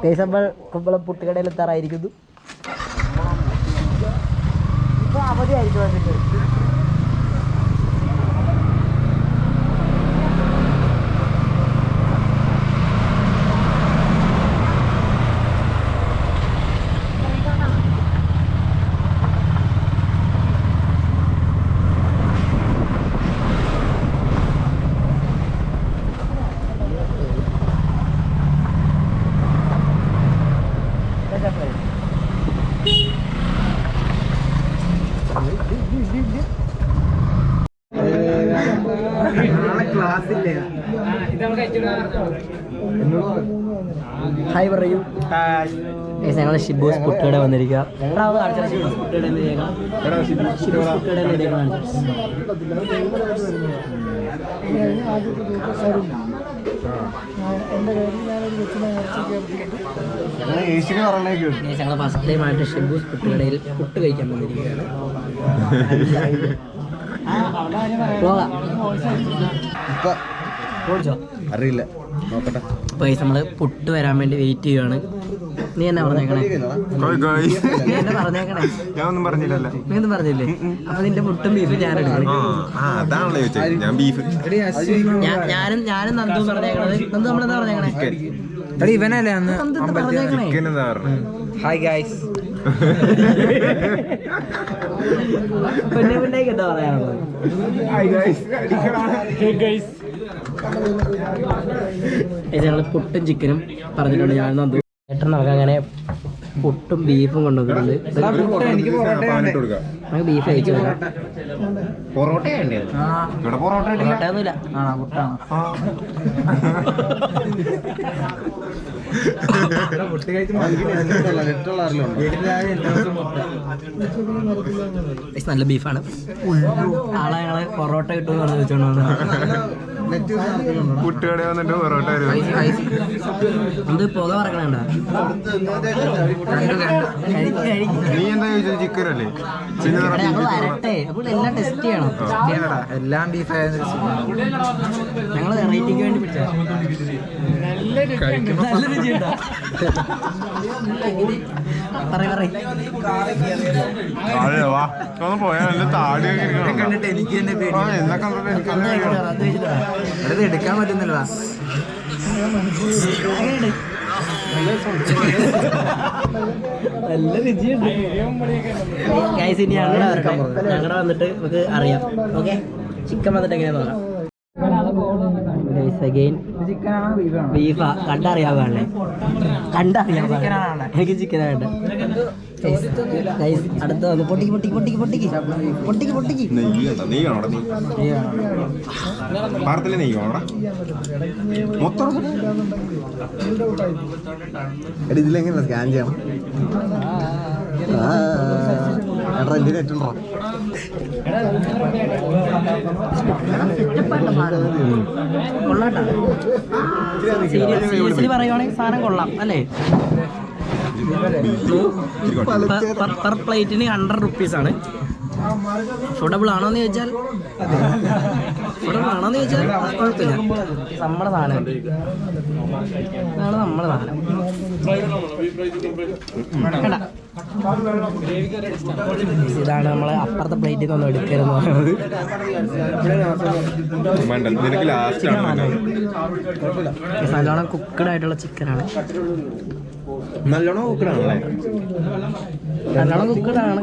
നമ്മൾ കുമ്പളം പുട്ടുകടയിൽ എത്താറായിരിക്കുന്നു. ഇപ്പോൾ അവധിയായിരിക്കും വന്നിട്ട്. ഹായ് പറയൂ. ഞങ്ങൾ ഷിബൂസ് പുട്ടുകട വന്നിരിക്കുക. ഞങ്ങൾ ഫസ്റ്റ് ടൈം ആയിട്ട് ഷിബൂസ് പുട്ടുകടയിൽ പുട്ട് കഴിക്കാൻ വന്നിരിക്കുകയാണ്. അറിയില്ല, നോക്കട്ടെ. നമ്മള് പുട്ട് വരാൻ വേണ്ടി വെയിറ്റ് ചെയ്യുകയാണ്. നീ എന്നാ പറഞ്ഞേക്കണേ? നീ എന്നെ പറഞ്ഞേക്കണേ? ഞാൻ ഒന്നും പറഞ്ഞില്ലല്ലോ. നീ ഒന്നും പറഞ്ഞില്ലേ? അപ്പൊ നിന്റെ പുട്ടും ബീഫും ഞാൻ എടുക്കണം. ഞാനും നന്ദു പറഞ്ഞേക്കണത്. നന്ദു നമ്മളെന്താ പറഞ്ഞേക്കണേ? ഇവനല്ലേ അന്ന് പറഞ്ഞേക്കണേ? Hi guys. പെണ്ണേക്ക് എന്താ പറയാനുള്ളത്? ഞങ്ങള് പുട്ടും ചിക്കനും പറഞ്ഞിട്ടുണ്ട്. ഞാൻ നന്ദു ഏട്ടൻ നമുക്ക് അങ്ങനെ പുട്ടും ബീഫും കൊണ്ടുവന്നിട്ടുണ്ട്. നമുക്ക് ബീഫ് കഴിച്ചു തരാം. പൊറോട്ടയൊന്നുമില്ല. നല്ല ബീഫാണ്. ആളെ ഞങ്ങള് പൊറോട്ട കിട്ടുമെന്ന് പറഞ്ഞ് വെച്ചോണ്ട് വന്നത്. പുട്ടുകട വന്നിട്ട് പൊറോട്ട എന്ത് പുക പറക്കണണ്ട? നീ എന്താ ചോദിച്ചത്? ചിക്കൻ അല്ലേ? ഞങ്ങൾ വരട്ടെ, അപ്പോൾ എല്ലാം ടെസ്റ്റ് ചെയ്യണം. എല്ലാം ബീഫ്. ഞങ്ങൾ വെറൈറ്റിക്ക് വേണ്ടി പിടിച്ച നല്ല രുചിയുണ്ടോ? പോയാ താടി കണ്ടിട്ട് എനിക്ക് തന്നെ എടുക്കാൻ പറ്റുന്നില്ല. നല്ല രുചിയുണ്ട്. ഗൈസ്, ഇനി ഞങ്ങളുടെ വരട്ടെ. ഞങ്ങളുടെ വന്നിട്ട് നമുക്ക് അറിയാം. ഓക്കെ, ചിക്കൻ വന്നിട്ട് എങ്ങനെയാ നോക്കാം. ബീഫാ കണ്ടറിയാവാണേ. എനിക്ക് ചിക്കനാ വേണ്ട. അടുത്ത വന്ന് പൊട്ടിക്ക് പൊട്ടിക്ക് പൊട്ടിക്ക് പൊട്ടിക്ക് പൊട്ടിക്ക് പൊട്ടിക്ക്. ഇതിലെങ്ങനെ സ്കാൻ ചെയ്യണം? നെറ്റുണ്ടോ? കൊള്ളാട്ടാ. സീരിയസ്ലി പറയുവാണെങ്കിൽ സാധനം കൊള്ളാം അല്ലേ? പെർ പ്ലേറ്റിന് 100 rupees അഫോർഡബിൾ ആണോന്ന് ചോദിച്ചാൽ കുഴപ്പമില്ല. നമ്മുടെ സാധനം ഇതാണ്. നമ്മുടെ സാധനം ഇതാണ്. നമ്മള് അപ്പുറത്തെ പ്ലേറ്റിൽ നിന്ന് എടുക്കരുതെന്ന് പറയുന്നത്. നല്ലോണം കുക്കഡ് ആയിട്ടുള്ള ചിക്കനാണ്. നല്ലോണം കുക്കഡാണല്ലേ? നല്ലോണം കുക്കഡാണ്.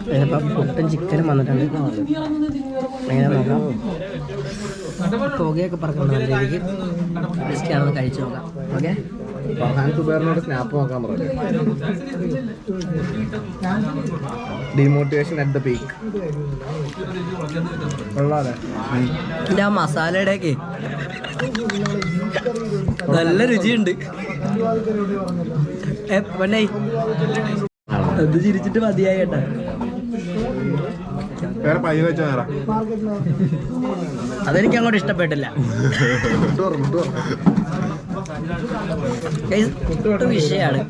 ഇതിനിപ്പം പുട്ടും ചിക്കനും വന്നിട്ടുണ്ട്. എങ്ങനെ നോക്കാം. പുകയൊക്കെ പറക്കുന്നുണ്ട്. നല്ല രീതിക്ക് ജസ്റ്റ് ആണെന്ന് കഴിച്ചു നോക്കാം. ഓക്കെ, സ്നാപ്പ് നോക്കാൻ പറഞ്ഞു. Demotivation at the peak. എൻ്റെ ആ മസാലയുടെയൊക്കെ നല്ല രുചിയുണ്ട്. അത് ചിരിച്ചിട്ട് മതിയായി കേട്ടാ. അതെനിക്ക് അങ്ങോട്ട് ഇഷ്ടപ്പെട്ടില്ല. വിഷയാണ്.